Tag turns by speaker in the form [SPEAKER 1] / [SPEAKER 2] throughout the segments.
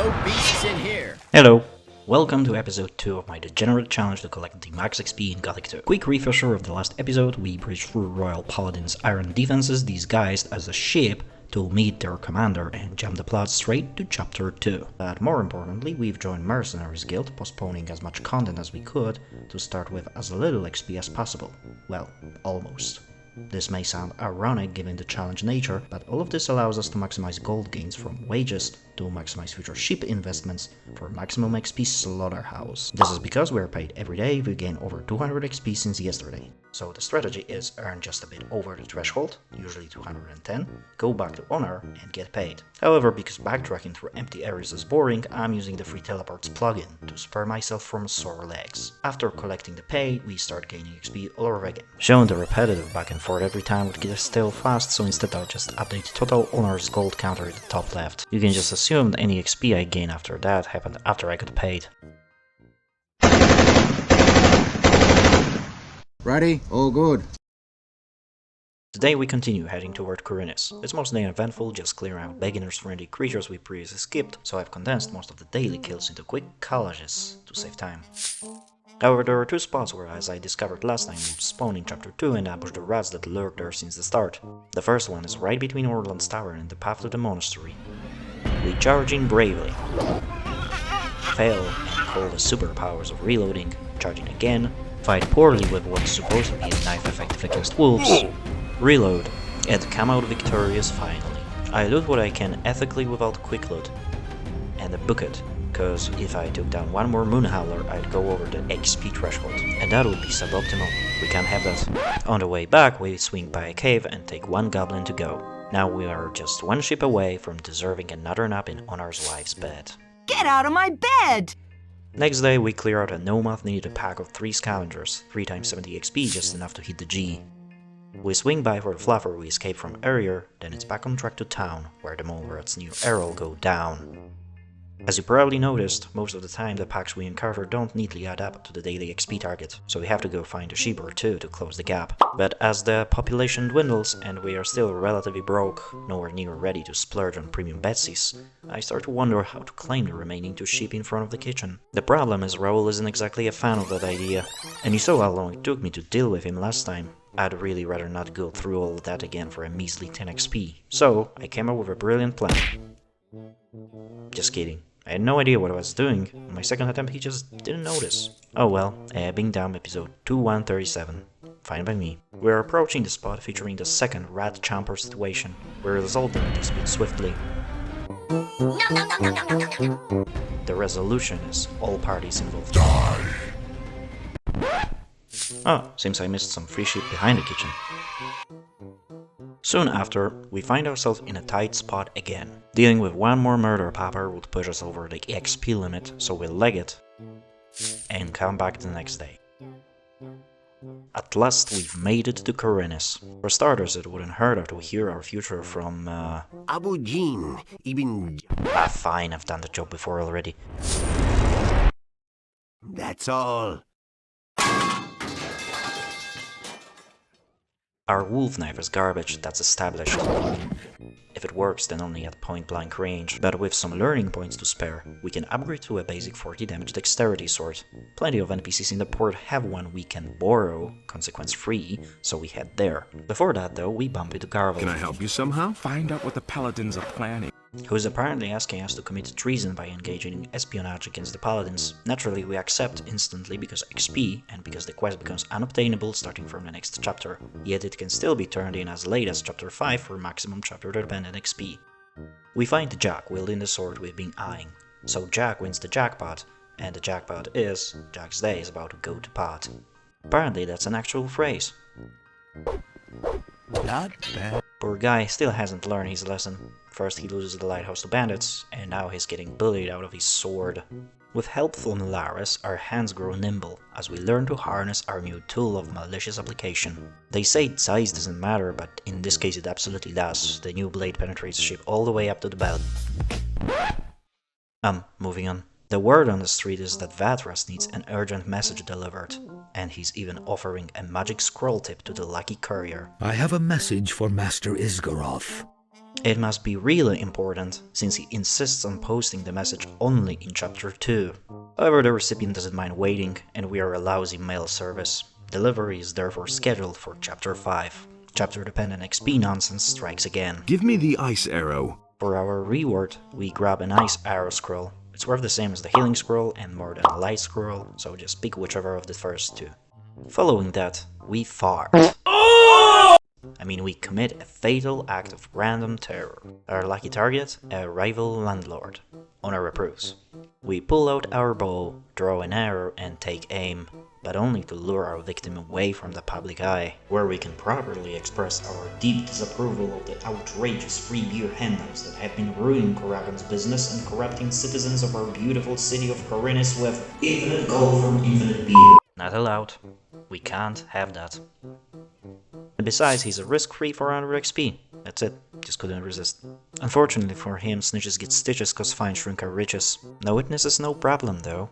[SPEAKER 1] No beasts in here.
[SPEAKER 2] Hello! Welcome to episode 2 of my Degenerate Challenge to collect the max XP in Gothic 2. Quick refresher of the last episode, we breached through Royal Paladin's iron defenses disguised as a ship to meet their commander and jump the plot straight to chapter 2. But more importantly, we've joined Mercenaries Guild, postponing as much content as we could to start with as little XP as possible. Well, almost. This may sound ironic given the challenge nature, but all of this allows us to maximize gold gains from wages, to maximize future ship investments for maximum XP slaughterhouse. This is because we are paid every day, we gain over 200 XP since yesterday. So the strategy is earn just a bit over the threshold, usually 210, go back to honor and get paid. However, because backtracking through empty areas is boring, I'm using the free teleports plugin to spare myself from sore legs. After collecting the pay, we start gaining XP all over again. Showing the repetitive back and forth every time would get us stale fast, so instead I'll just update total honors gold counter at the top left. You can just assume that any XP I gain after that happened after I got paid.
[SPEAKER 3] Ready? All good.
[SPEAKER 2] Today we continue heading toward Khorinis. It's mostly uneventful, just clearing out beginners-friendly creatures we previously skipped, so I've condensed most of the daily kills into quick collages to save time. However, there are two spots where, as I discovered last time, we've spawned in chapter 2 and ambushed the rats that lurked there since the start. The first one is right between Orland's tower and the path to the monastery. We charge in bravely, fail and call the superpowers of reloading, charging again, fight poorly with what's supposed to be a knife effective against wolves, reload, and come out victorious finally. I loot what I can ethically without quick loot, and book it, cause if I took down one more Moonhowler I'd go over the XP threshold, and that would be suboptimal. We can't have that. On the way back we swing by a cave and take one goblin to go. Now we are just one ship away from deserving another nap in Honor's wife's bed.
[SPEAKER 4] Get out of my bed!
[SPEAKER 2] Next day we clear out a Nomad needed a pack of 3 scavengers, 3 times 70 XP, just enough to hit the G. We swing by for the fluffer we escaped from earlier, then it's back on track to town, where the mole rats near Errol go down. As you probably noticed, most of the time the packs we encounter don't neatly add up to the daily XP target, so we have to go find a sheep or two to close the gap. But as the population dwindles and we are still relatively broke, nowhere near ready to splurge on premium Betsies, I start to wonder how to claim the remaining 2 sheep in front of the kitchen. The problem is Raoul isn't exactly a fan of that idea, and you saw how long it took me to deal with him last time. I'd really rather not go through all of that again for a measly 10 XP, so I came up with a brilliant plan. Just kidding. I had no idea what I was doing. On my second attempt he just didn't notice. Oh well, Ebbing Down episode 2137. Fine by me. We're approaching the spot featuring the second rat chomper situation. We resolve the dispute swiftly. The resolution is all parties involved. Die! Oh, seems I missed some free shit behind the kitchen. Soon after, we find ourselves in a tight spot again. Dealing with one more murder popper would push us over the XP limit, so we'll leg it and come back the next day. At last we've made it to Khorinis. For starters, it wouldn't hurt to hear our future from
[SPEAKER 1] Abu Jin, Ibn...
[SPEAKER 2] fine, I've done the job before already.
[SPEAKER 1] That's all.
[SPEAKER 2] Our wolf knife is garbage, that's established. If it works, then only at point blank range, but with some learning points to spare, we can upgrade to a basic 40 damage dexterity sword. Plenty of NPCs in the port have one we can borrow, consequence free, so we head there. Before that though, we bump into Garvel.
[SPEAKER 5] Can I help you somehow? Find out what the Paladins are planning.
[SPEAKER 2] Who is apparently asking us to commit treason by engaging in espionage against the Paladins. Naturally we accept instantly because XP, and because the quest becomes unobtainable starting from the next chapter, yet it can still be turned in as late as chapter 5 for maximum chapter dependent XP. We find Jack wielding the sword we've been eyeing, so Jack wins the jackpot, and the jackpot is, Jack's day is about to go to pot. Apparently that's an actual phrase.
[SPEAKER 1] Not bad.
[SPEAKER 2] Poor guy still hasn't learned his lesson. First he loses the lighthouse to bandits, and now he's getting bullied out of his sword. With help from Laris, our hands grow nimble, as we learn to harness our new tool of malicious application. They say size doesn't matter, but in this case it absolutely does. The new blade penetrates the ship all the way up to the belt. Moving on. The word on the street is that Vatras needs an urgent message delivered, and he's even offering a magic scroll tip to the lucky courier.
[SPEAKER 6] I have a message for Master Isgaroth.
[SPEAKER 2] It must be really important, since he insists on posting the message only in Chapter 2. However, the recipient doesn't mind waiting, and we are a lousy mail service. Delivery is therefore scheduled for Chapter 5. Chapter-dependent XP nonsense strikes again.
[SPEAKER 5] Give me the ice arrow.
[SPEAKER 2] For our reward, we grab a nice arrow scroll. It's worth the same as the healing scroll and more than a light scroll, so just pick whichever of the first two. Following that, we fart. We commit a fatal act of random terror. Our lucky target, a rival landlord. Honor approves. We pull out our bow, draw an arrow and take aim, but only to lure our victim away from the public eye, where we can properly express our deep disapproval of the outrageous free beer handouts that have been ruining Koragan's business and corrupting citizens of our beautiful city of Khorinis with infinite gold from infinite beer. Not allowed. We can't have that. And besides, he's a risk-free 400 XP. That's it. Just couldn't resist. Unfortunately for him, snitches get stitches cause fine shrink our riches. No witnesses, no problem though.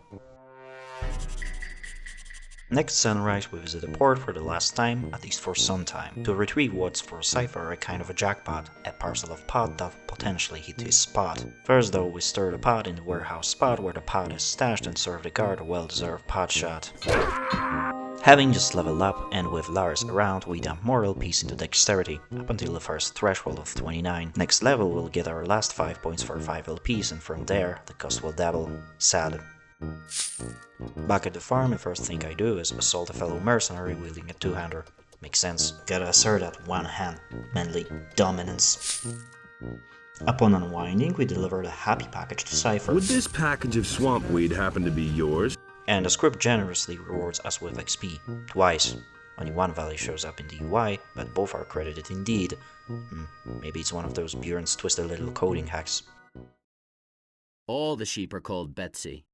[SPEAKER 2] Next sunrise we visit the port for the last time, at least for some time, to retrieve what's for Cypher a kind of a jackpot, a parcel of pot that potentially hit his spot. First though, we stir the pot in the warehouse spot where the pot is stashed and serve the guard a well-deserved pot shot. Having just leveled up, and with Lars around, we dump more LPs into Dexterity, up until the first threshold of 29. Next level we'll get our last 5 points for 5 LPs, and from there, the cost will double. Sad. Back at the farm, the first thing I do is assault a fellow mercenary wielding a two-hander. Makes sense, gotta assert that one hand, manly dominance. Upon unwinding, we deliver the happy package to Cypher.
[SPEAKER 3] Would this package of swamp weed happen to be yours?
[SPEAKER 2] And the script generously rewards us with XP, twice. Only one value shows up in the UI, but both are credited indeed. Maybe it's one of those Bjorn's twisted little coding hacks.
[SPEAKER 6] All the sheep are called Betsy.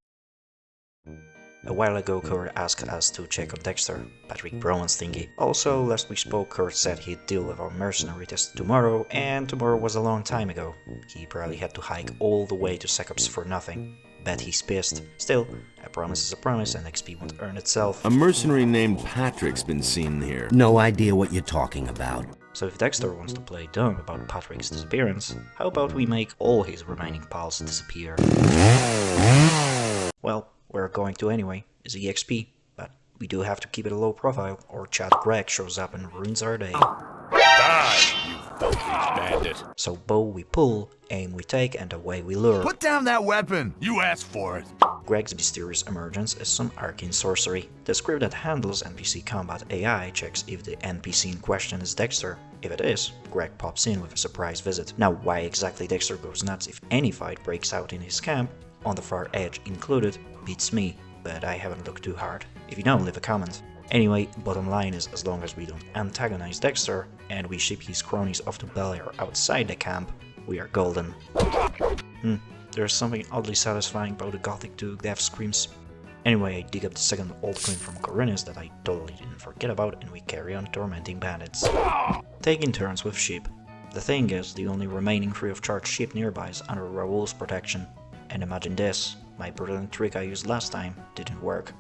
[SPEAKER 2] A while ago Kurt asked us to check on Dexter, Patrick Browan's thingy. Also, last we spoke Kurt said he'd deal with our mercenary test tomorrow, and tomorrow was a long time ago. He probably had to hike all the way to Secops for nothing. Bet he's pissed. Still, a promise is a promise and XP won't earn itself.
[SPEAKER 3] A mercenary named Patrick's been seen here.
[SPEAKER 1] No idea what you're talking about.
[SPEAKER 2] So if Dexter wants to play dumb about Patrick's disappearance, how about we make all his remaining pals disappear? Well, we're going to anyway, is EXP, but we do have to keep it a low profile, or Chad Greg shows up and ruins our day.
[SPEAKER 5] Die, you filthy bandit.
[SPEAKER 2] So bow we pull, aim we take, and away we lure.
[SPEAKER 7] Put down that weapon!
[SPEAKER 5] You asked for it.
[SPEAKER 2] Greg's mysterious emergence is some arcane sorcery. The script that handles NPC combat AI checks if the NPC in question is Dexter. If it is, Greg pops in with a surprise visit. Now why exactly Dexter goes nuts if any fight breaks out in his camp, on the far edge included, beats me, but I haven't looked too hard. If you know, leave a comment. Anyway, bottom line is, as long as we don't antagonize Dexter, and we ship his cronies off to Bel Air outside the camp, we are golden. There's something oddly satisfying about the Gothic 2 death screams. Anyway, I dig up the second old coin from Khorinis that I totally didn't forget about, and we carry on tormenting bandits. Taking turns with sheep. The thing is, the only remaining free of charge sheep nearby is under Raoul's protection. And imagine this, my brilliant trick I used last time didn't work.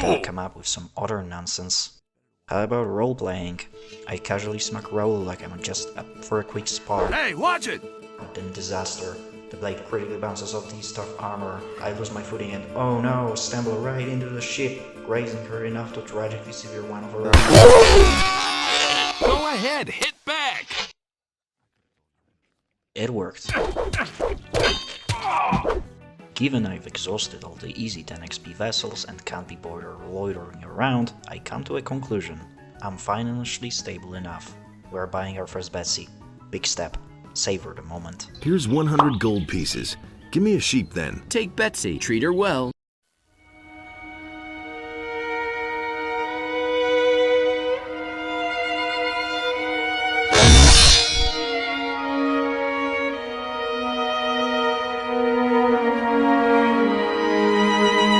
[SPEAKER 2] Gotta come up with some other nonsense. How about role-playing? I casually smack Raoul like I'm just up for a quick spar.
[SPEAKER 5] Hey, watch it!
[SPEAKER 2] But then disaster. The blade critically bounces off the tough armor. I lose my footing and oh no, stumble right into the ship, grazing her enough to tragically sever one of her arms.
[SPEAKER 5] Go ahead, hit back!
[SPEAKER 2] It worked. Given I've exhausted all the easy 10 XP vessels and can't be bothered loitering around, I come to a conclusion. I'm financially stable enough. We're buying our first Betsy. Big step. Savor the moment.
[SPEAKER 3] Here's 100 gold pieces. Give me a sheep then.
[SPEAKER 6] Take Betsy, treat her well.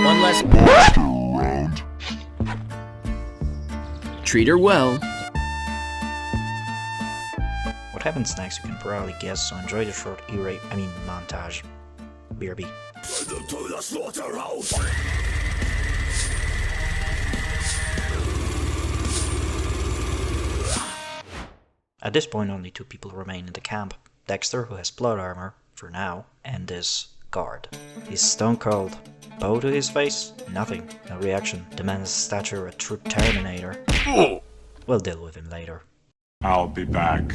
[SPEAKER 6] One less. Treat her well.
[SPEAKER 2] What happens next you can probably guess, so enjoy the short montage. BRB.
[SPEAKER 5] To the slaughterhouse!
[SPEAKER 2] At this point only 2 people remain in the camp. Dexter, who has plot armor, for now, and this guard. He's stone cold. Bow to his face? Nothing. No reaction. The man's stature a true Terminator. We'll deal with him later.
[SPEAKER 5] I'll be back.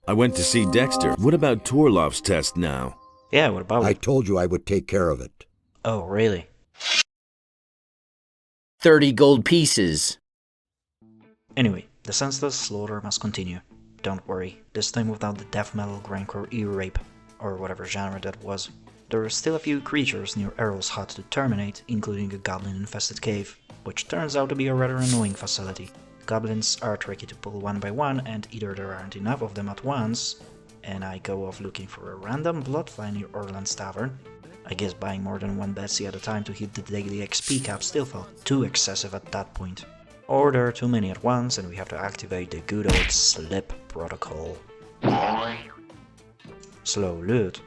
[SPEAKER 3] I went to see Dexter. What about Torlov's test now?
[SPEAKER 2] Yeah, what about
[SPEAKER 1] I
[SPEAKER 2] it?
[SPEAKER 1] told you I would take care of it.
[SPEAKER 2] Oh, really?
[SPEAKER 6] 30 gold pieces.
[SPEAKER 2] Anyway, the senseless slaughter must continue. Don't worry, this time without the death metal grindcore ear rape, or whatever genre that was. There are still a few creatures near Errol's hut to terminate, including a goblin-infested cave, which turns out to be a rather annoying facility. Goblins are tricky to pull one by one, and either there aren't enough of them at once, and I go off looking for a random bloodfly near Orland's tavern. I guess buying more than one Betsy at a time to hit the daily XP cap still felt too excessive at that point. Or there are too many at once and we have to activate the good old slip protocol. Slow loot.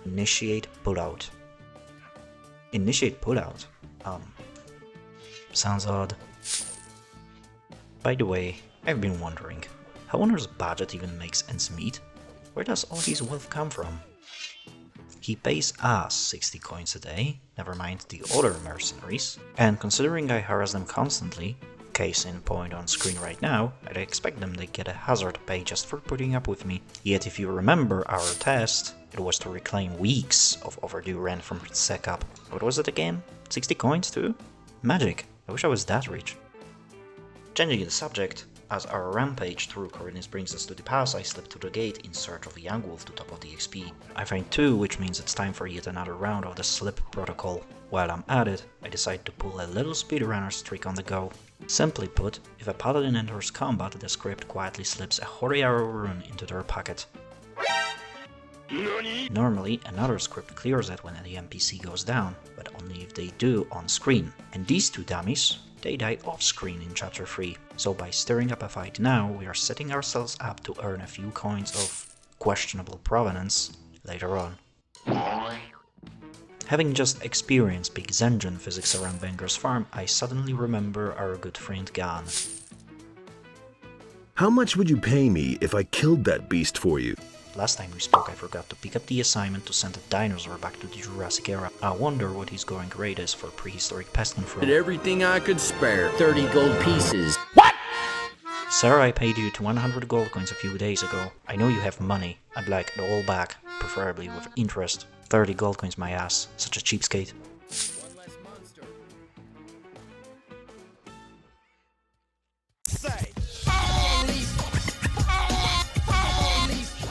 [SPEAKER 2] Initiate pullout. Initiate pullout? Sounds odd. By the way, I've been wondering, how Honor's budget even makes ends meet? Where does all his wealth come from? He pays us 60 coins a day, never mind the other mercenaries, and considering I harass them constantly, case in point on screen right now, I'd expect them to get a hazard pay just for putting up with me. Yet if you remember our test, it was to reclaim weeks of overdue rent from SecUp. What was it again? 60 coins too? Magic, I wish I was that rich. Changing the subject, as our rampage through Khorinis brings us to the pass, I slip to the gate in search of a young wolf to top up the XP. I find 2, which means it's time for yet another round of the slip protocol. While I'm at it, I decide to pull a little speedrunner trick on the go. Simply put, if a paladin enters combat, the script quietly slips a Horiaro rune into their pocket. Normally, another script clears it when the NPC goes down, but only if they do on screen. And these two dummies, they die off screen in chapter 3, so by stirring up a fight now, we are setting ourselves up to earn a few coins of questionable provenance later on. Having just experienced big Zengen physics around Venger's farm, I suddenly remember our good friend Gan.
[SPEAKER 3] How much would you pay me if I killed that beast for you?
[SPEAKER 2] Last time we spoke, I forgot to pick up the assignment to send a dinosaur back to the Jurassic era. I wonder what his going rate is for prehistoric pest control.
[SPEAKER 6] Did everything I could spare. 30 gold pieces.
[SPEAKER 2] Sir, I paid you 100 gold coins a few days ago. I know you have money. I'd like it all back, preferably with interest. 30 gold coins, my ass. Such a cheapskate.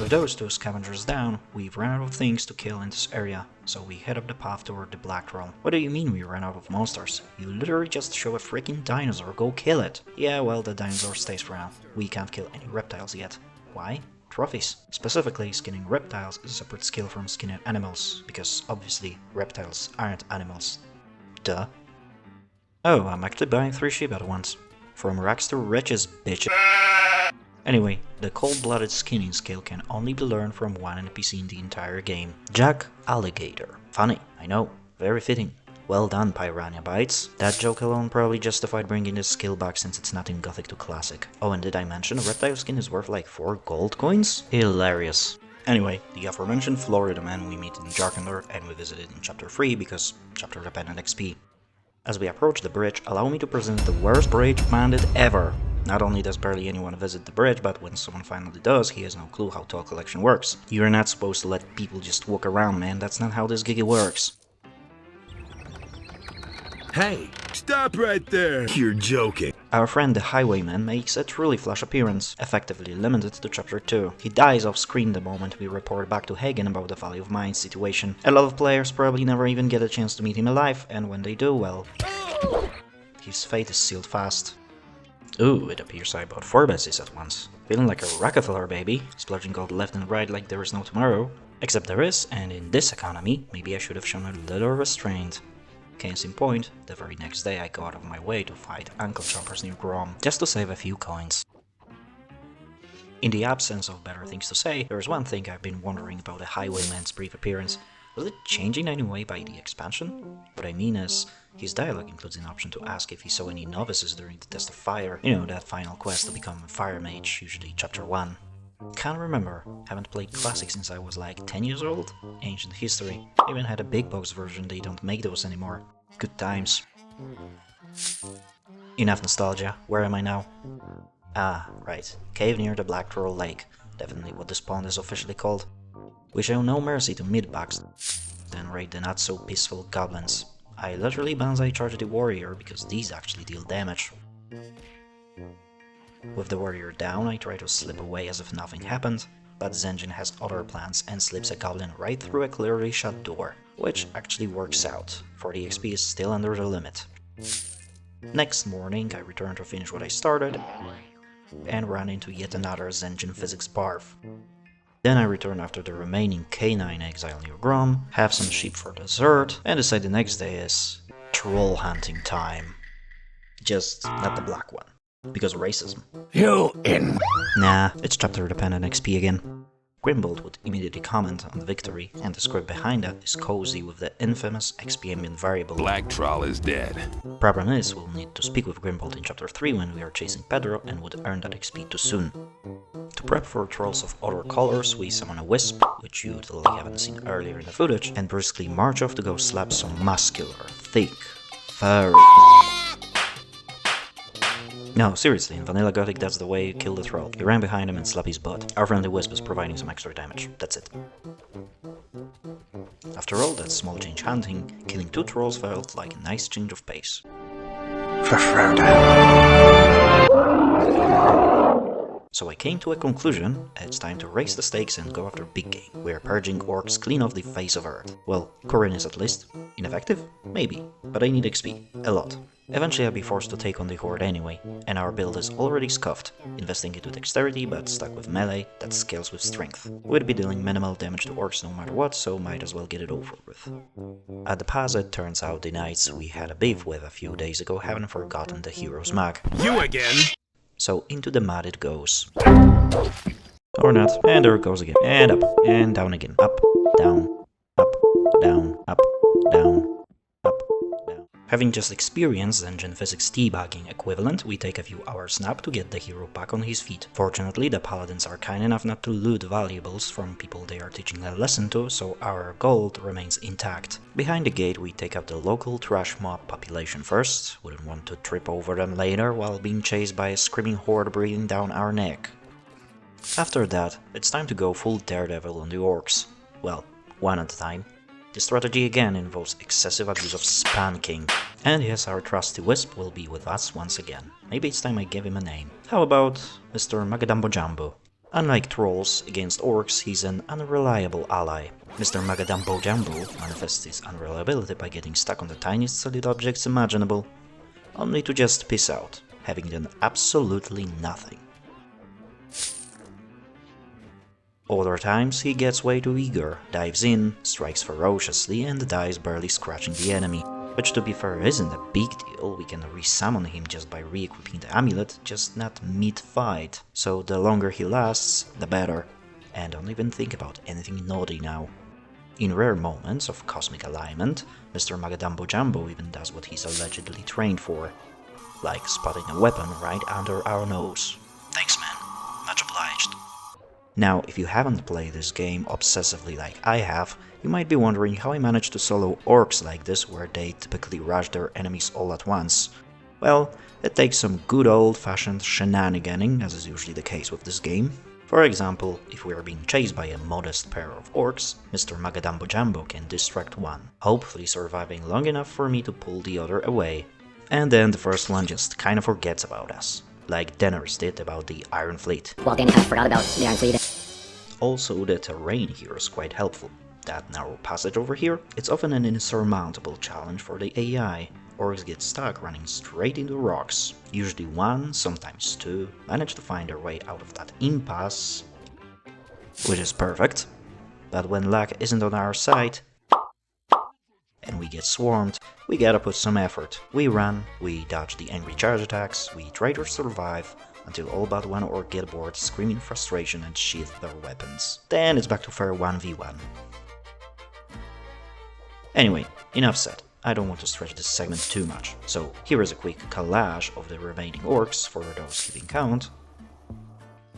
[SPEAKER 2] With those two scavengers down, we've run out of things to kill in this area, so we head up the path toward the Black Throne. What do you mean we ran out of monsters? You literally just show a freaking dinosaur, go kill it! Yeah, well, the dinosaur stays for now. We can't kill any reptiles yet. Why? Trophies. Specifically, skinning reptiles is a separate skill from skinning animals, because obviously, reptiles aren't animals. Duh. Oh, I'm actually buying 3 sheep at once. From rags to riches, bitch. Anyway, the cold-blooded skinning skill can only be learned from one NPC in the entire game. Jack Alligator. Funny, I know. Very fitting. Well done, Piranha Bytes. That joke alone probably justified bringing this skill back since it's not in Gothic to Classic. Oh, and did I mention a reptile skin is worth like 4 gold coins? Hilarious. Anyway, the aforementioned Florida man we meet in Jarkandor and we visited in chapter 3 because chapter dependent XP. As we approach the bridge, allow me to present the worst bridge bandit ever. Not only does barely anyone visit the bridge, but when someone finally does, he has no clue how toll collection works. You're not supposed to let people just walk around, man, that's not how this gig works.
[SPEAKER 3] Hey, stop right there! You're joking.
[SPEAKER 2] Our friend the Highwayman makes a truly flash appearance, effectively limited to chapter 2. He dies off screen the moment we report back to Hagen about the Valley of Mines situation. A lot of players probably never even get a chance to meet him alive, and when they do, well, his fate is sealed fast. Ooh, it appears I bought 4 Bessies at once. Feeling like a Rockefeller, baby, splurging gold left and right like there is no tomorrow. Except there is, and in this economy, maybe I should have shown a little restraint. Case in point, the very next day I go out of my way to fight ankle choppers near Grom, just to save a few coins. In the absence of better things to say, there is one thing I've been wondering about the Highwayman's brief appearance. Was it changing in any way by the expansion? What I mean is, His dialogue includes an option to ask if he saw any novices during the test of fire, you know, that final quest to become a fire mage, usually chapter 1. Can't remember, haven't played Classic since I was like 10 years old. Ancient history, even had a big box version, they don't make those anymore. Good times. Enough nostalgia, where am I now? Ah, right, cave near the Black Troll Lake, definitely what this pond is officially called. We show no mercy to mid-bugs, then raid the not so peaceful goblins. I literally banzai charge the warrior because these actually deal damage. With the warrior down, I try to slip away as if nothing happened, but Zenjin has other plans and slips a goblin right through a clearly shut door, which actually works out, for the XP is still under the limit. Next morning, I return to finish what I started, and run into yet another Zenjin physics barf. Then I return after the remaining K9 exile near Grom, have some sheep for dessert, and decide the next day is troll hunting time. Just not the black one, because racism. Nah, it's chapter dependent XP again. Grimbold would immediately comment on the victory, and the script behind that is cozy with the infamous XP ambient variable.
[SPEAKER 7] Black Troll is dead.
[SPEAKER 2] Problem is, we'll need to speak with Grimbold in chapter 3 when we are chasing Pedro and would earn that XP too soon. To prep for trolls of other colors, we summon a wisp, which you totally haven't seen earlier in the footage, and briskly march off to go slap some muscular, thick, furry... No, seriously, in Vanilla Gothic that's the way you kill the troll. You ran behind him and slap his butt. Our friendly wisp is providing some extra damage, that's it. After all that small change hunting, killing 2 trolls felt like a nice change of pace. For So I came to a conclusion, it's time to raise the stakes and go after big game. We're purging orcs clean off the face of Earth. Well, Corin is at least. Ineffective? Maybe, but I need XP. A lot. Eventually I'll be forced to take on the Horde anyway, and our build is already scuffed, investing into dexterity but stuck with melee that scales with strength. We'd be dealing minimal damage to orcs no matter what, so might as well get it over with. At the pass, it turns out the knights we had a beef with a few days ago haven't forgotten the hero's mag.
[SPEAKER 7] You again?
[SPEAKER 2] So into the mud it goes. Or not, and there it goes again, and up, and down again, up, down, up, down, up, down, up, down. Having just experienced Zenjin Physics debugging equivalent, we take a few hours nap to get the hero back on his feet. Fortunately, the paladins are kind enough not to loot valuables from people they are teaching a lesson to, so our gold remains intact. Behind the gate, we take out the local trash mob population first, wouldn't want to trip over them later while being chased by a screaming horde breathing down our neck. After that, it's time to go full daredevil on the orcs. Well, one at a time. The strategy again involves excessive abuse of spanking. And yes, our trusty Wisp will be with us once again. Maybe it's time I give him a name. How about Mr. Magadambo Jumbo? Unlike trolls, against orcs he's an unreliable ally. Mr. Magadambo Jumbo manifests his unreliability by getting stuck on the tiniest solid objects imaginable, only to just piss out, having done absolutely nothing. Other times he gets way too eager, dives in, strikes ferociously and dies barely scratching the enemy, which to be fair isn't a big deal, we can resummon him just by re-equipping the amulet, just not mid-fight, so the longer he lasts, the better, and don't even think about anything naughty now. In rare moments of cosmic alignment, Mr. Magadambo Jumbo even does what he's allegedly trained for, like spotting a weapon right under our nose. Thanks man, much obliged. Now, if you haven't played this game obsessively like I have, you might be wondering how I managed to solo orcs like this where they typically rush their enemies all at once. Well, it takes some good old-fashioned shenaniganing, as is usually the case with this game. For example, if we are being chased by a modest pair of orcs, Mr. Magadambo Jumbo can distract one, hopefully surviving long enough for me to pull the other away. And then the first one just kinda forgets about us, like Daenerys did about the Iron Fleet.
[SPEAKER 8] Well, Danny kind of forgot about the Iron Fleet.
[SPEAKER 2] Also, the terrain here is quite helpful. That narrow passage over here, it's often an insurmountable challenge for the AI. Orcs get stuck running straight into rocks. Usually one, sometimes two, manage to find their way out of that impasse, which is perfect. But when luck isn't on our side, and we get swarmed, we gotta put some effort. We run, we dodge the angry charge attacks, we try to survive, until all but one orc get bored, screaming frustration and sheath their weapons. Then it's back to fair 1v1. Anyway, enough said. I don't want to stretch this segment too much, so here is a quick collage of the remaining orcs for those keeping count.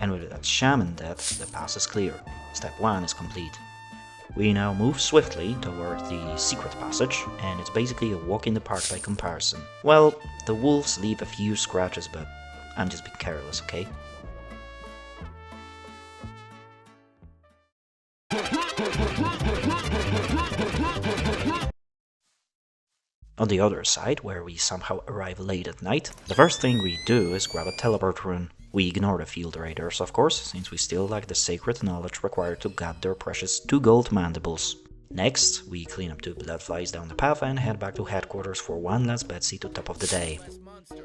[SPEAKER 2] And with that shaman dead, the pass is clear. Step 1 is complete. We now move swiftly toward the secret passage, and it's basically a walk in the park by comparison. Well, the wolves leave a few scratches, but I'm just being careless, okay? On the other side, where we somehow arrive late at night, the first thing we do is grab a teleport rune. We ignore the field raiders, of course, since we still lack the sacred knowledge required to gut their precious 2 gold mandibles. Next, we clean up 2 bloodflies down the path and head back to headquarters for one last Betsy to top of the day.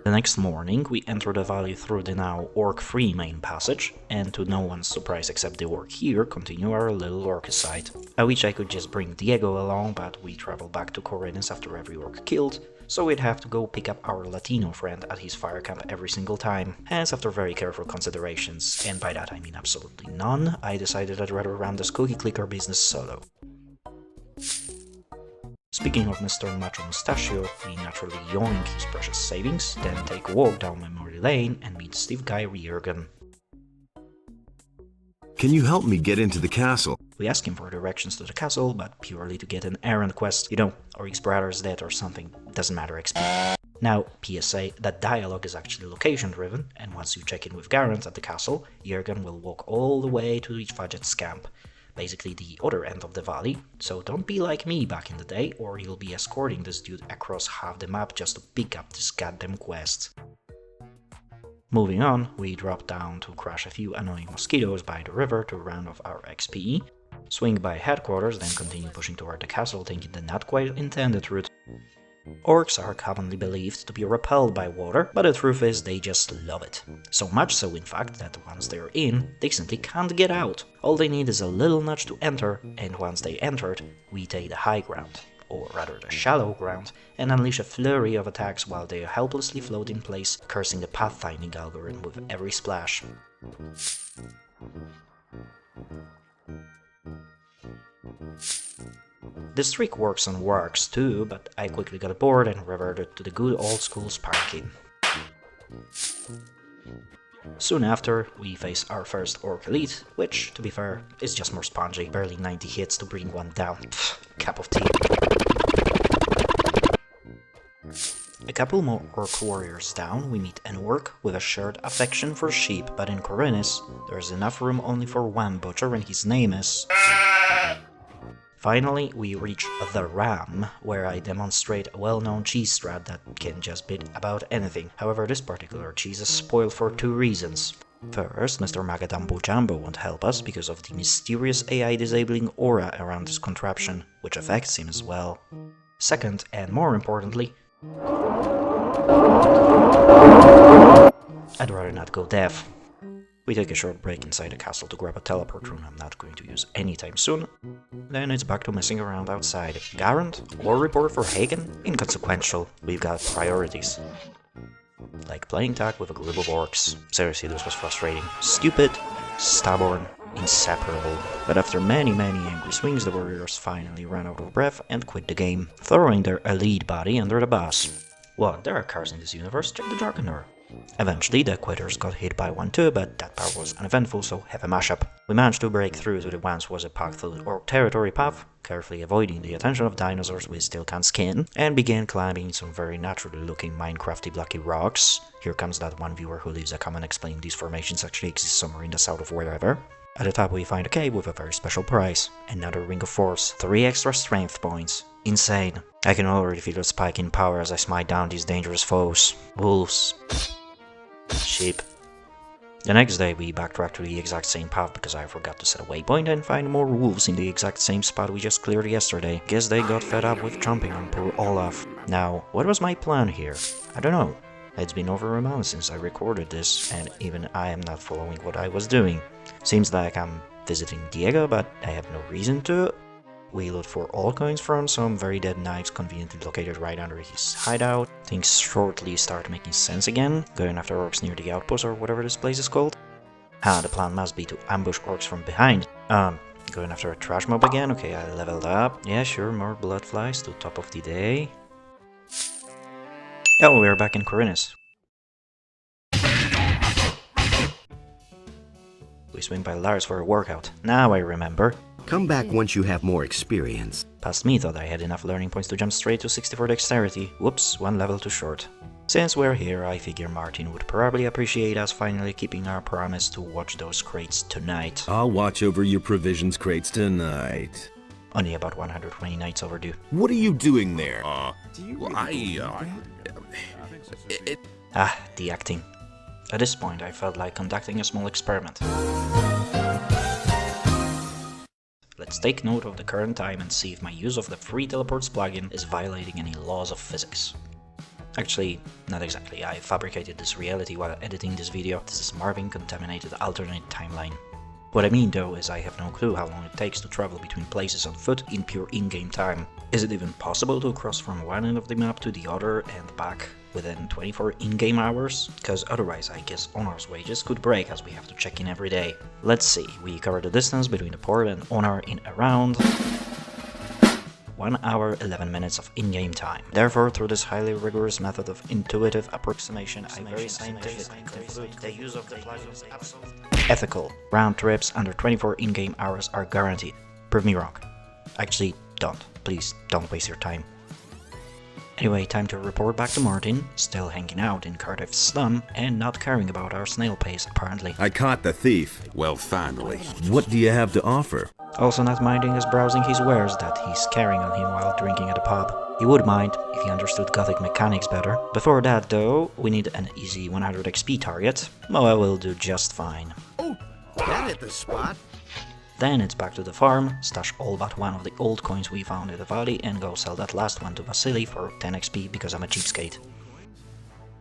[SPEAKER 2] The next morning, we enter the valley through the now orc-free main passage, and to no one's surprise except the orc here, continue our little orcicide. I wish I could just bring Diego along, but we travel back to Khorinis after every orc killed, so we'd have to go pick up our Latino friend at his fire camp every single time. Hence, after very careful considerations, and by that I mean absolutely none, I decided I'd rather run this cookie clicker business solo. Speaking of Mr. Macho Mustachio, we naturally yoink his precious savings, then take a walk down Memory Lane and meet Steve Guy Reargan.
[SPEAKER 7] Can you help me get into the castle?
[SPEAKER 2] We ask him for directions to the castle, but purely to get an errand quest. You know, Oric's brother's dead or something, doesn't matter XP. Now, PSA, that dialogue is actually location driven, and once you check in with Garant at the castle, Jurgen will walk all the way to each Fudget's camp. Basically the other end of the valley, so don't be like me back in the day, or you'll be escorting this dude across half the map just to pick up this goddamn quest. Moving on, we drop down to crush a few annoying mosquitoes by the river to round off our XP, swing by headquarters, then continue pushing toward the castle taking the not quite intended route. Orcs are commonly believed to be repelled by water, but the truth is they just love it. So much so in fact that once they're in, they simply can't get out. All they need is a little nudge to enter, and once they entered, we take the high ground, or rather the shallow ground, and unleash a flurry of attacks while they helplessly float in place, cursing the pathfinding algorithm with every splash. This trick works on wargs too, but I quickly got bored and reverted to the good old school sparking. Soon after, we face our first orc elite, which, to be fair, is just more spongy, barely 90 hits to bring one down. Pfft, cup of tea. A couple more orc warriors down, we meet an orc with a shared affection for sheep, but in Khorinis, there's enough room only for one butcher and his name is... Finally, we reach the Ram, where I demonstrate a well-known cheese strat that can just beat about anything. However, this particular cheese is spoiled for 2 reasons. First, Mr. Magadambo Jumbo won't help us because of the mysterious AI disabling aura around this contraption, which affects him as well. Second, and more importantly, I'd rather not go deaf. We take a short break inside the castle to grab a teleport rune I'm not going to use anytime soon. Then it's back to messing around outside. Garant? War report for Hagen? Inconsequential. We've got priorities. Like playing tag with a group of orcs. Seriously, this was frustrating. Stupid, stubborn, inseparable. But after many angry swings, the warriors finally ran out of breath and quit the game, throwing their elite body under the bus. What? There are cars in this universe? Check the jargon there. Eventually, the quitters got hit by one too, but that part was uneventful, so have a mashup. We managed to break through to the once was a path-filled orc territory path, carefully avoiding the attention of dinosaurs we still can't skin, and began climbing some very naturally looking Minecrafty blocky rocks. Here comes that one viewer who leaves a comment explaining these formations actually exist somewhere in the south of wherever. At the top we find a cave with a very special prize. Another ring of force, 3 extra strength points. Insane. I can already feel a spike in power as I smite down these dangerous foes. Wolves. Sheep. The next day we backtracked to the exact same path because I forgot to set a waypoint and find more wolves in the exact same spot we just cleared yesterday. Guess they got fed up with chomping on poor Olaf. Now, what was my plan here? I don't know. It's been over a month since I recorded this, and even I am not following what I was doing. Seems like I'm visiting Diego, but I have no reason to. We loot for all coins from some very dead knights conveniently located right under his hideout. Things shortly start making sense again, going after orcs near the outpost or whatever this place is called. The plan must be to ambush orcs from behind. Going after a trash mob again, okay, I leveled up. Yeah, sure, more bloodflies to top of the day. Oh, we're back in Khorinis. We swing by Lars for a workout. Now I remember.
[SPEAKER 1] Come back once you have more experience.
[SPEAKER 2] Past me thought I had enough learning points to jump straight to 64 dexterity. Whoops, one level too short. Since we're here, I figure Martin would probably appreciate us finally keeping our promise to watch those crates tonight.
[SPEAKER 3] I'll watch over your provisions crates tonight.
[SPEAKER 2] Only about 120 nights overdue.
[SPEAKER 3] What are you doing there?
[SPEAKER 2] The acting. At this point, I felt like conducting a small experiment. Let's take note of the current time and see if my use of the free teleports plugin is violating any laws of physics. Actually, not exactly. I fabricated this reality while editing this video. This is Marvin contaminated alternate timeline. What I mean though is I have no clue how long it takes to travel between places on foot in pure in-game time. Is it even possible to cross from one end of the map to the other and back within 24 in-game hours? Cause otherwise I guess Honor's wages could break as we have to check in every day. Let's see, we cover the distance between the port and Honor in around 1 hour 11 minutes of in-game time. Therefore, through this highly rigorous method of intuitive approximation, I very scientifically conclude the use of the plugin is absolutely ethical. Round trips under 24 in-game hours are guaranteed. Prove me wrong. Actually, don't. Please, don't waste your time. Anyway, time to report back to Martin, still hanging out in Cardiff's slum and not caring about our snail pace apparently.
[SPEAKER 3] I caught the thief.
[SPEAKER 7] Well, finally.
[SPEAKER 3] What do you have to offer?
[SPEAKER 2] Also not minding us browsing his wares that he's carrying on him while drinking at a pub. He would mind if he understood Gothic mechanics better. Before that though, we need an easy 100 XP target. Moa will do just fine.
[SPEAKER 1] Oh, that hit the spot.
[SPEAKER 2] Then it's back to the farm, stash all but one of the old coins we found in the valley and go sell that last one to Vasily for 10 XP because I'm a cheapskate.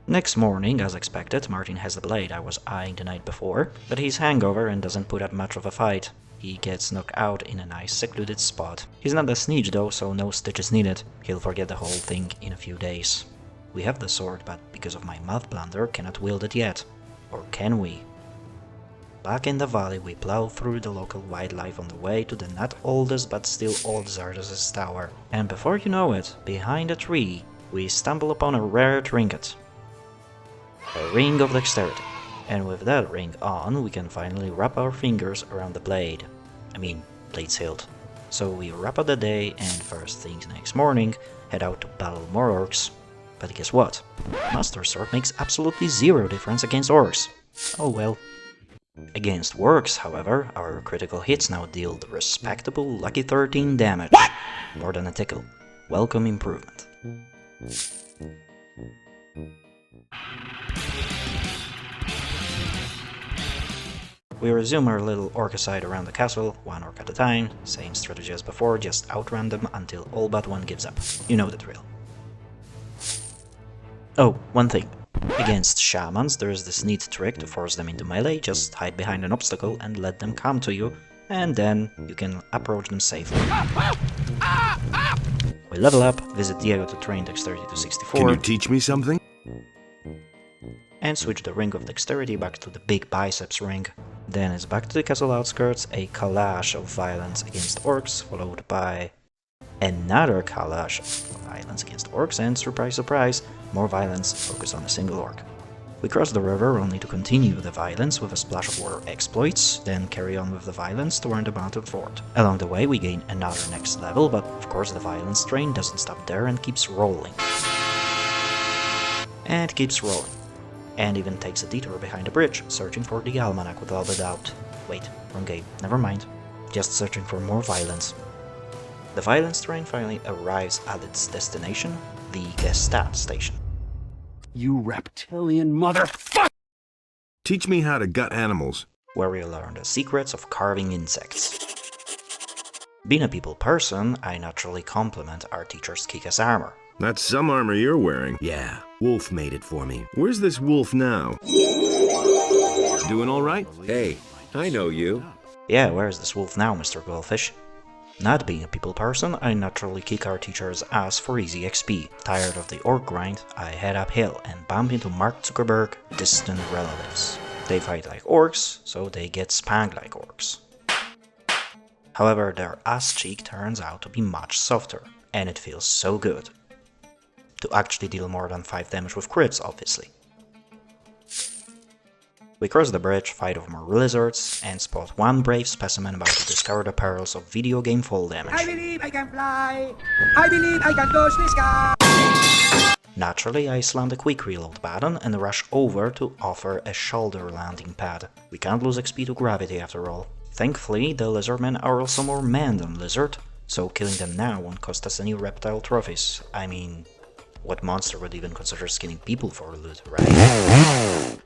[SPEAKER 2] Next morning, as expected, Martin has the blade I was eyeing the night before, but he's hangover and doesn't put up much of a fight. He gets knocked out in a nice secluded spot. He's not a snitch though, so no stitches needed. He'll forget the whole thing in a few days. We have the sword, but because of my math blunder, cannot wield it yet. Or can we? Back in the valley, we plow through the local wildlife on the way to the not oldest but still old Zardos' tower. And before you know it, behind a tree, we stumble upon a rare trinket. A ring of dexterity. And with that ring on, we can finally wrap our fingers around the blade. I mean, blade's hilt. So we wrap up the day and first things next morning, head out to battle more orcs. But guess what? Master Sword makes absolutely zero difference against orcs. Oh well. Against orcs, however, our critical hits now deal the respectable lucky 13 damage. What? More than a tickle. Welcome improvement. We resume our little orcicide around the castle, one orc at a time, same strategy as before, just outrun them until all but one gives up. You know the drill. Oh, one thing. Against shamans, there is this neat trick to force them into melee, just hide behind an obstacle and let them come to you, and then you can approach them safely. We level up, visit Diego to train dexterity to 64.
[SPEAKER 7] Can you teach me something?
[SPEAKER 2] And switch the ring of dexterity back to the big biceps ring. Then it's back to the castle outskirts, a collage of violence against orcs, followed by another collage of violence against orcs, and surprise surprise, more violence focused on a single orc. We cross the river only to continue the violence with a splash of war exploits, then carry on with the violence toward the mountain fort. Along the way we gain another next level, but of course the violence train doesn't stop there and keeps rolling. And keeps rolling. And even takes a detour behind a bridge, searching for the almanac without a doubt. Wait, wrong game, never mind. Just searching for more violence. The violence train finally arrives at its destination, the Gestadt station.
[SPEAKER 8] You reptilian motherfucker!
[SPEAKER 7] Teach me how to gut animals.
[SPEAKER 2] Where we learn the secrets of carving insects. Being a people person, I naturally compliment our teacher's kick-ass armor.
[SPEAKER 7] That's some armor you're wearing.
[SPEAKER 1] Yeah, Wolf made it for me.
[SPEAKER 7] Where's this wolf now? Doing all right?
[SPEAKER 9] Hey, I know you.
[SPEAKER 2] Yeah, where's this wolf now, Mr. Goldfish? Not being a people person, I naturally kick our teacher's ass for easy XP. Tired of the orc grind, I head uphill and bump into Mark Zuckerberg, distant relatives. They fight like orcs, so they get spanked like orcs. However, their ass cheek turns out to be much softer, and it feels so good. to actually deal more than 5 damage with crits, obviously. We cross the bridge, fight over more lizards, and spot one brave specimen about to discover the perils of video game fall damage.
[SPEAKER 10] I believe I can fly! I believe I can touch the sky!
[SPEAKER 2] Naturally, I slam the quick reload button and rush over to offer a shoulder landing pad. We can't lose XP to gravity after all. Thankfully, the lizardmen are also more man than lizard, so killing them now won't cost us any reptile trophies. I mean, what monster would even consider skinning people for loot, right?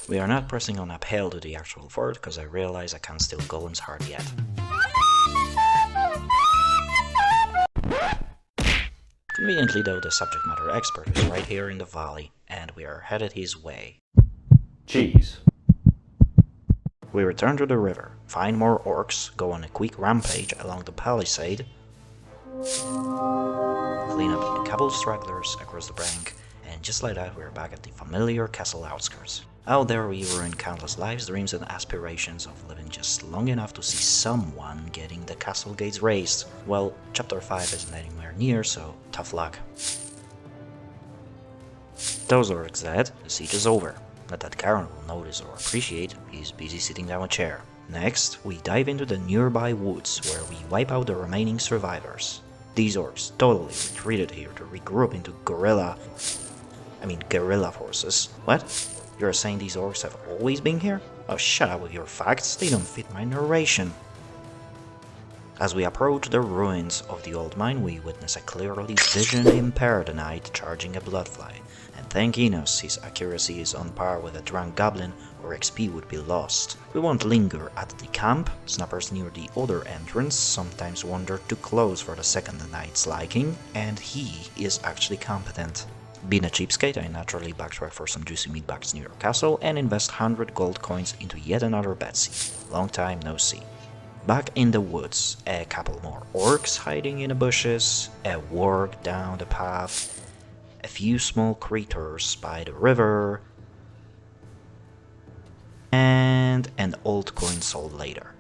[SPEAKER 2] We are not pressing on uphill to the actual fort, because I realize I can't steal Golem's heart yet. Conveniently though, the subject matter expert is right here in the valley, and we are headed his way.
[SPEAKER 8] Cheese.
[SPEAKER 2] We return to the river, find more orcs, go on a quick rampage along the palisade, clean up a couple stragglers across the bank, and just like that we're back at the familiar castle outskirts. Out there we ruin countless lives, dreams and aspirations of living just long enough to see someone getting the castle gates raised. Well, chapter 5 isn't anywhere near, so tough luck. Those orcs dead, the siege is over. Not that Karen will notice or appreciate, he's busy sitting down a chair. Next, we dive into the nearby woods, where we wipe out the remaining survivors. These orcs totally retreated here to regroup into guerrilla forces. What? You're saying these orcs have always been here? Oh, shut up with your facts, they don't fit my narration. As we approach the ruins of the old mine, we witness a clearly vision-impaired knight charging a bloodfly, and thank Enos his accuracy is on par with a drunk goblin or XP would be lost. We won't linger at the camp. Snappers near the other entrance sometimes wander too close for the second knight's liking, and he is actually competent. Being a cheapskate, I naturally backtrack for some juicy meatbags near our castle and invest 100 gold coins into yet another Betsy. Long time no see. Back in the woods, a couple more orcs hiding in the bushes, a warg down the path, a few small creatures by the river, and an old coin sold later.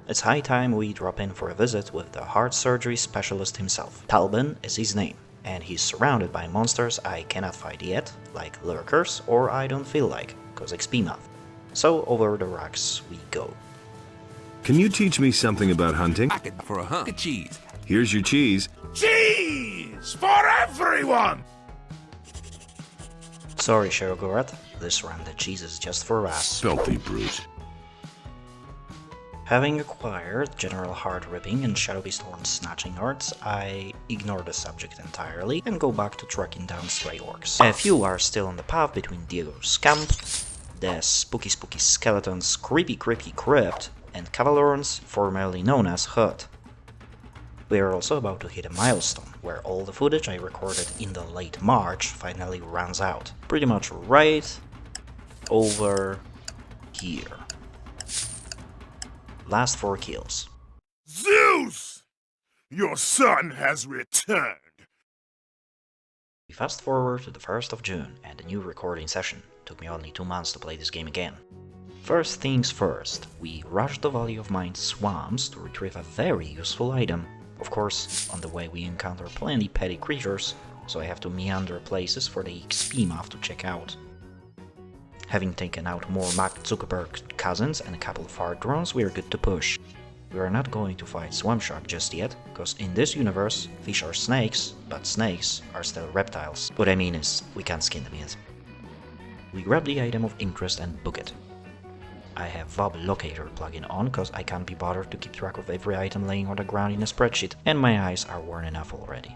[SPEAKER 2] It's high time we drop in for a visit with the heart surgery specialist himself. Talbin is his name, and he's surrounded by monsters I cannot fight yet, like lurkers, or I don't feel like, cause XP math. So over the rocks we go.
[SPEAKER 7] Can you teach me something about hunting?
[SPEAKER 9] For a hunk of cheese.
[SPEAKER 7] Here's your cheese.
[SPEAKER 5] Cheese for everyone!
[SPEAKER 2] Sorry, Sheogorath, this run the cheese is just for us.
[SPEAKER 7] Filthy brute.
[SPEAKER 2] Having acquired General Heart Ripping and Shadow Beast Horn Snatching Arts, I ignore the subject entirely and go back to tracking down stray orcs. A few are still on the path between Diego's camp, the spooky skeleton's creepy crypt, and Cavalorn's formerly known as hut. We are also about to hit a milestone, where all the footage I recorded in the late March finally runs out. Pretty much right over here. Last 4 kills.
[SPEAKER 5] Zeus! Your son has returned!
[SPEAKER 2] We fast forward to the 1st of June and a new recording session. Took me only 2 months to play this game again. First things first, we rush the Valley of Mind swamps to retrieve a very useful item. Of course, on the way we encounter plenty petty creatures, so I have to meander places for the XP math to check out. Having taken out more Mark Zuckerberg cousins and a couple of hard drones, we are good to push. We are not going to fight Swamp Shark just yet, cause in this universe, fish are snakes, but snakes are still reptiles. What I mean is, we can't skin them yet. We grab the item of interest and book it. I have VOB Locator plugin on cause I can't be bothered to keep track of every item laying on the ground in a spreadsheet, and my eyes are worn enough already.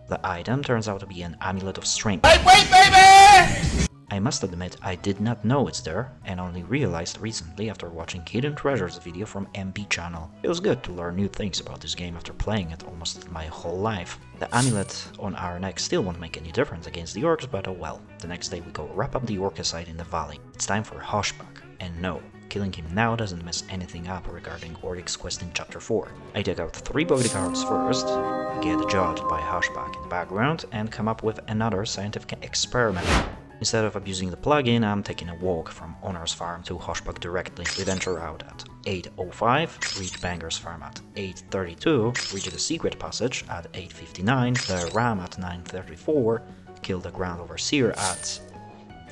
[SPEAKER 2] The item turns out to be an Amulet of Strength.
[SPEAKER 10] Wait, baby!
[SPEAKER 2] I must admit I did not know it's there, and only realized recently after watching Hidden Treasures video from MP channel. It was good to learn new things about this game after playing it almost my whole life. The amulet on our neck still won't make any difference against the orcs, but oh well. The next day we go wrap up the orcicide in the valley. It's time for Hoshbak, and no, killing him now doesn't mess anything up regarding Oryx's quest in chapter 4. I take out 3 bodyguards first, get judged by Hoshbak in the background, and come up with another scientific experiment. Instead of abusing the plugin, I'm taking a walk from Owner's Farm to Hoshbach directly. We venture out at 8:05, reach Banger's Farm at 8:32, reach the secret passage at 8:59, the ram at 9:34, kill the Grand Overseer at...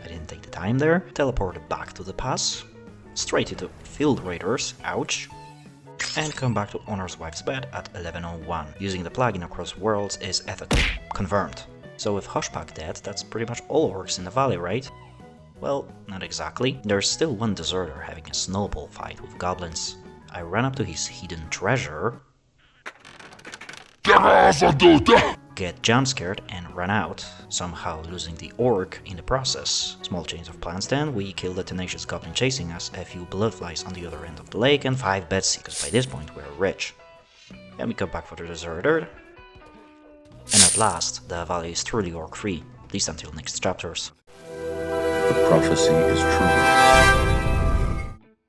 [SPEAKER 2] I didn't take the time there, teleport back to the pass, straight into Field Raiders, ouch, and come back to Owner's Wife's bed at 11:01. Using the plugin across worlds is ethical. Confirmed. So with Hoshbach dead, that's pretty much all orcs in the valley, right? Well, not exactly. There's still one deserter having a snowball fight with goblins. I ran up to his hidden treasure, get jump scared and run out, somehow losing the orc in the process. Small change of plans then, we kill the tenacious goblin chasing us, a few bloodflies on the other end of the lake, and 5 betsy, because by this point we're rich. Then we come back for the deserter. And at last, the valley is truly orc-free, at least until next chapters.
[SPEAKER 7] The prophecy is true.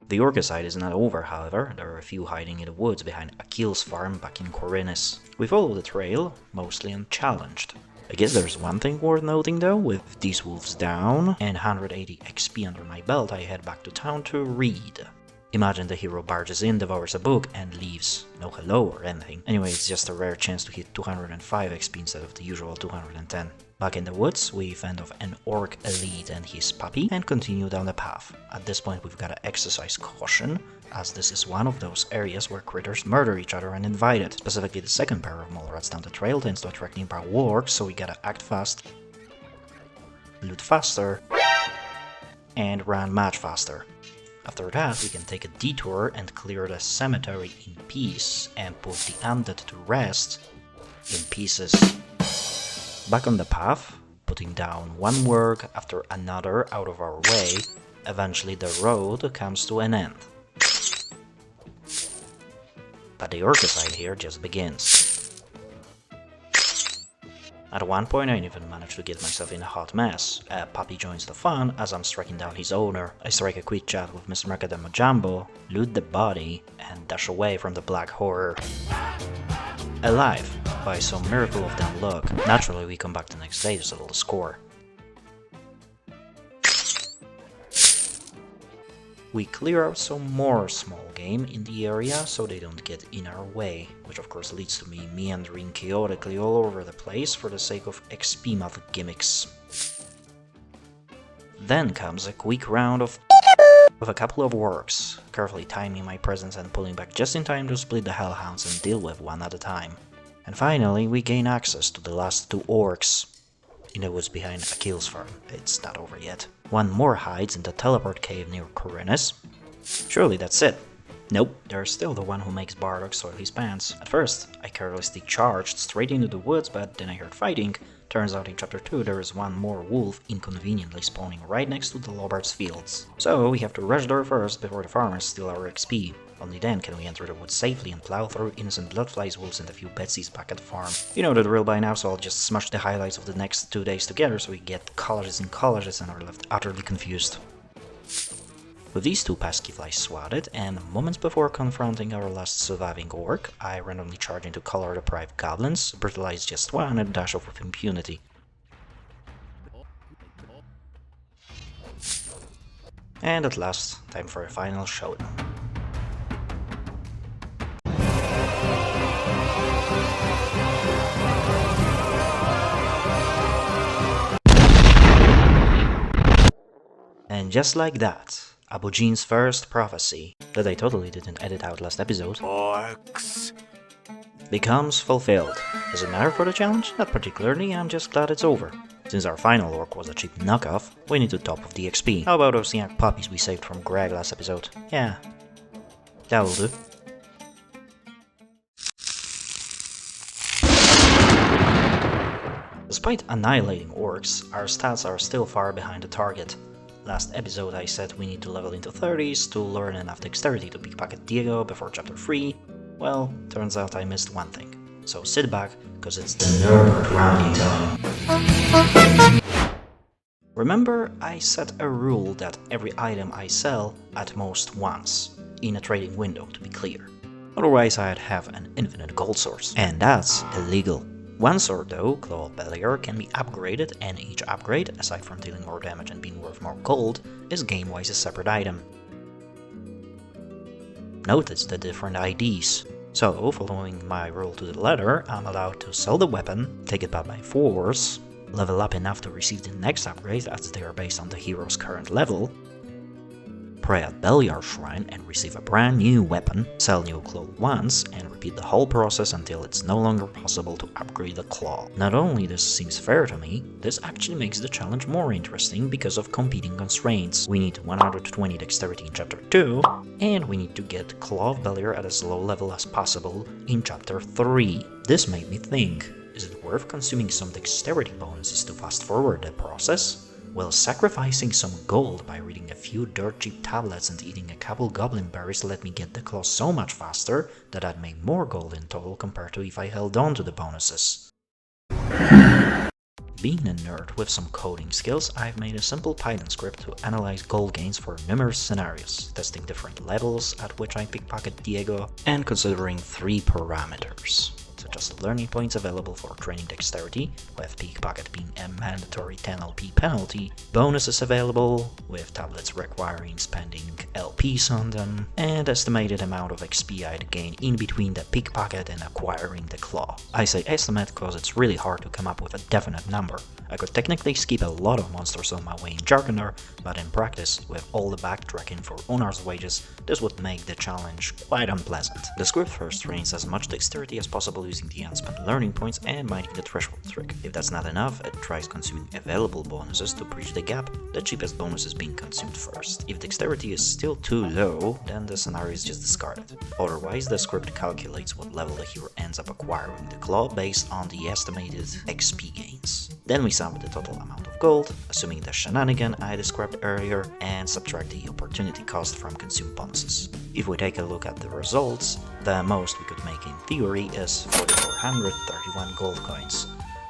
[SPEAKER 2] The orcicide is not over, however. There are a few hiding in the woods behind Akil's farm back in Khorinis. We follow the trail, mostly unchallenged. I guess there's one thing worth noting though, with these wolves down and 180 XP under my belt, I head back to town to read. Imagine the hero barges in, devours a book, and leaves. No hello or anything. Anyway, it's just a rare chance to hit 205 XP instead of the usual 210. Back in the woods, we fend off an orc elite and his puppy, and continue down the path. At this point we've gotta exercise caution, as this is one of those areas where critters murder each other uninvited. Specifically the second pair of mole rats down the trail tends to attract nearby orcs, so we gotta act fast, loot faster, and run much faster. After that, we can take a detour and clear the cemetery in peace and put the undead to rest in pieces. Back on the path, putting down one work after another out of our way, eventually the road comes to an end. But the orcicide here just begins. At one point I even managed to get myself in a hot mess. A puppy joins the fun as I'm striking down his owner. I strike a quick chat with Mr. Macadam Jumbo, loot the body, and dash away from the black horror. Alive, by some miracle of dumb luck. Naturally we come back the next day to settle the score. We clear out some more small game in the area so they don't get in our way, which of course leads to me meandering chaotically all over the place for the sake of XP math gimmicks. Then comes a quick round of with a couple of orcs, carefully timing my presence and pulling back just in time to split the hellhounds and deal with one at a time. And finally we gain access to the last 2 orcs in the woods behind Akil's farm. It's not over yet. One more hides in the teleport cave near Khorinis. Surely that's it. Nope, there's still the one who makes Bardock soil his pants. At first, I carelessly charged straight into the woods, but then I heard fighting. Turns out in chapter 2 there is one more wolf inconveniently spawning right next to the Lobard's fields. So we have to rush there first before the farmers steal our XP. Only then can we enter the woods safely and plow through innocent bloodflies, wolves and a few betsies back at the farm. You know the drill by now, so I'll just smush the highlights of the next 2 days together so we get collages and collages and are left utterly confused. With these 2 pesky flies swatted, and moments before confronting our last surviving orc, I randomly charge into color-deprived goblins, brutalize just one, and dash off with impunity. And at last, time for a final showdown. And just like that, Abogene's first prophecy, that I totally didn't edit out last episode, becomes fulfilled. Does it matter for the challenge? Not particularly, I'm just glad it's over. Since our final orc was a cheap knockoff, we need to top of the XP. How about those Yak puppies we saved from Greg last episode? Yeah, that'll do. Despite annihilating orcs, our stats are still far behind the target. Last episode I said we need to level into 30s to learn enough dexterity to pickpocket Diego before chapter 3. Well, turns out I missed one thing. So sit back, cause it's the nerd roundy time. Remember, I set a rule that every item I sell at most once, in a trading window to be clear. Otherwise I'd have an infinite gold source, and that's illegal. One sword though, Claw of Beliar, can be upgraded, and each upgrade, aside from dealing more damage and being worth more gold, is game-wise a separate item. Notice the different IDs. So, following my rule to the letter, I'm allowed to sell the weapon, take it back by force, level up enough to receive the next upgrade as they are based on the hero's current level, pray at Beliar's shrine and receive a brand new weapon, sell new claw once, and repeat the whole process until it's no longer possible to upgrade the claw. Not only this seems fair to me, this actually makes the challenge more interesting because of competing constraints. We need 120 dexterity in chapter 2, and we need to get Claw of Beliar at as low level as possible in chapter 3. This made me think, is it worth consuming some dexterity bonuses to fast forward the process? Will sacrificing some gold by reading a few dirt cheap tablets and eating a couple goblin berries let me get the claw so much faster that I'd make more gold in total compared to if I held on to the bonuses? Being a nerd with some coding skills, I've made a simple Python script to analyze gold gains for numerous scenarios, testing different levels at which I pickpocket Diego, and considering 3 parameters. Such as learning points available for training dexterity, with pickpocket being a mandatory 10 LP penalty, bonuses available, with tablets requiring spending LPs on them, and estimated amount of XP I'd gain in between the pickpocket and acquiring the claw. I say estimate cause it's really hard to come up with a definite number. I could technically skip a lot of monsters on my way in Jarkandar, but in practice, with all the backtracking for Onar's wages, this would make the challenge quite unpleasant. The script first trains as much dexterity as possible using the unspent learning points and mining the threshold trick. If that's not enough, it tries consuming available bonuses to bridge the gap, the cheapest bonuses being consumed first. If dexterity is still too low, then the scenario is just discarded. Otherwise, the script calculates what level the hero ends up acquiring the claw based on the estimated XP gains. Then we sum the total amount of gold, assuming the shenanigan I described earlier, and subtract the opportunity cost from consumed bonuses. If we take a look at the results, the most we could make in theory is 4,431 gold coins.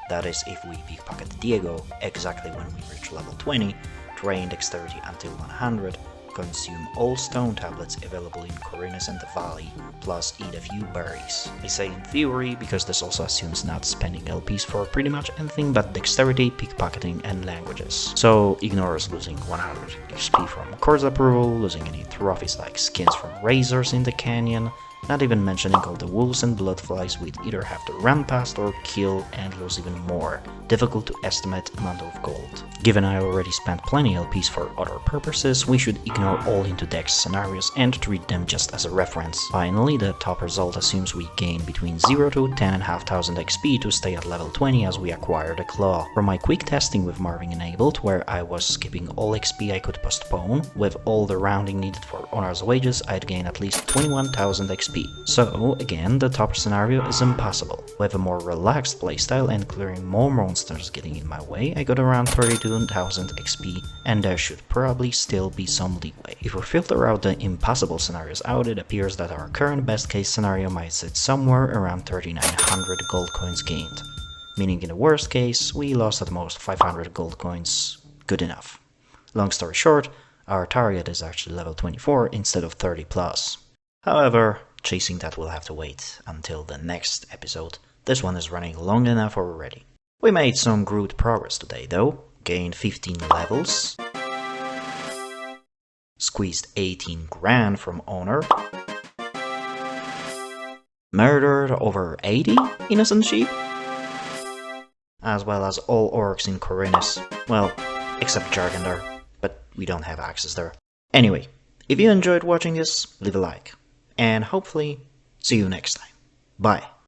[SPEAKER 2] That is if we pickpocket Diego exactly when we reach level 20, train dexterity until 100, consume all stone tablets available in Corinus and the Valley, plus eat a few berries. I say in theory because this also assumes not spending LPs for pretty much anything but dexterity, pickpocketing, and languages. So ignores losing 100 XP from course approval, losing any trophies like skins from razors in the canyon, not even mentioning all the wolves and bloodflies we'd either have to run past or kill and lose even more. Difficult to estimate amount of gold. Given I already spent plenty LPs for other purposes, we should ignore all into dex scenarios and treat them just as a reference. Finally, the top result assumes we gain between 0 to 10,500 XP to stay at level 20 as we acquire the claw. From my quick testing with Marving enabled, where I was skipping all XP I could postpone, with all the rounding needed for Onar's wages, I'd gain at least 21,000 XP. So, again, the top scenario is impossible. With a more relaxed playstyle and clearing more monsters getting in my way, I got around 32,000 XP, and there should probably still be some leeway. If we filter out the impossible scenarios out, it appears that our current best case scenario might sit somewhere around 3,900 gold coins gained. Meaning in the worst case, we lost at most 500 gold coins. Good enough. Long story short, our target is actually level 24 instead of 30 plus. However, chasing that will have to wait until the next episode. This one is running long enough already. We made some good progress today though. Gained 15 levels. Squeezed 18 grand from Onar. Murdered over 80 innocent sheep. As well as all orcs in Corinus. Well, except Jarkandar, but we don't have access there. Anyway, if you enjoyed watching this, leave a like. And hopefully, see you next time. Bye.